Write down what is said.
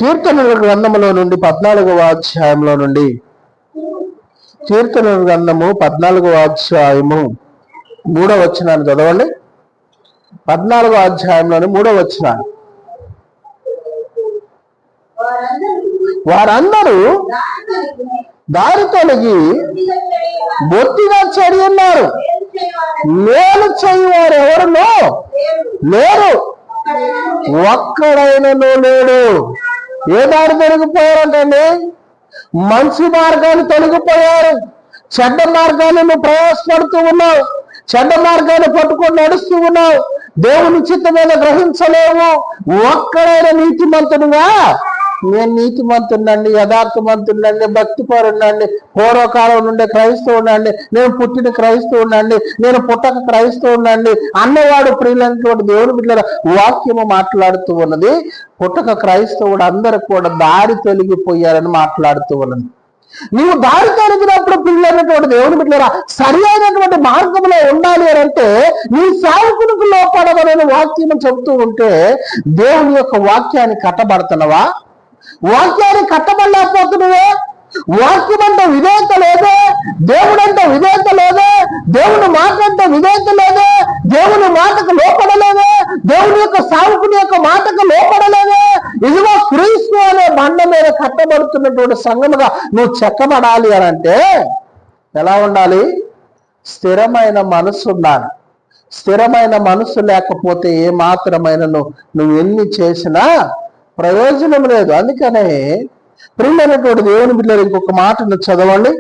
కీర్తనల గ్రంథములో నుండి 14వ అధ్యాయంలో నుండి, కీర్తనల గ్రంథము 14వ అధ్యాయము 3వ వచనాన్ని చదవండి. 14వ అధ్యాయంలోని 3వ వచనాన్ని. వారందరూ దారి తొలగి బొత్తిగా చెడి ఉన్నారు, మేలు చేయవారు ఎవరునో లేరు, ఒక్కడైనను లేడు. ఏ దారి తొలగిపోయారంటండి? మంచి మార్గాన్ని తొలగిపోయారు. చెడ్డ మార్గాన్ని నువ్వు ప్రయాసపడుతూ ఉన్నావు, చెడ్డ మార్గాన్ని పట్టుకొని నడుస్తూ ఉన్నావు, దేవుని చిత్తమైన గ్రహించలేవు. ఒక్కడైన నీతిమంతుడుగా, నేను నీతిమంతుడండి, యథార్థమంతుడండి, భక్తిపరుడండి, పూర్వకాలం నుండే క్రైస్తవుడండి, నేను పుట్టిన క్రైస్తవుడండి, నేను పుట్టక క్రైస్తవుడండి అన్నవాడు ప్రియులైనటువంటి దేవుని బిడ్డల వాక్యము మాట్లాడుతూ ఉన్నది. పుట్టక క్రైస్తవుడు అందరూ కూడా దారి తొలగిపోయారని మాట్లాడుతూ ఉన్నది. నీవు దారి తొలగినప్పుడు పిల్లలైనటువంటి దేవుని బిడ్డలారా సరి అయినటువంటి మార్గంలో ఉండాలి అని అంటే నీ సేవకునికి లోపడవలని వాక్యం చెబుతూ ఉంటే దేవుని యొక్క వాక్యాన్ని కట్టబడుతున్నావా? వాక్యాన్ని కట్టబడలేకపోతున్నావే? వాక్యం అంటే విధేయత లేదే, దేవుడంటే విధేయత లేదే, దేవుని మాట అంటే విధేయత లేదే, దేవుని మాటకు లోపడలేదే, దేవుని యొక్క సేవకుని యొక్క మాటకు లోపడలేదే. ఇదిగో క్రీస్తు అనే బండ మీద కట్టబడుతున్నటువంటి సంఘముగా నువ్వు చెక్కబడాలి అని అంటే ఎలా ఉండాలి? స్థిరమైన మనసు ఉండాలి. స్థిరమైన మనసు లేకపోతే ఏ మాత్రమైన నువ్వు ఎన్ని చేసినా ప్రయోజనం లేదు. అందుకనే ప్రియమైనటువంటి దేవుని బిడ్డలు ఇంకొక మాటను చదవండి.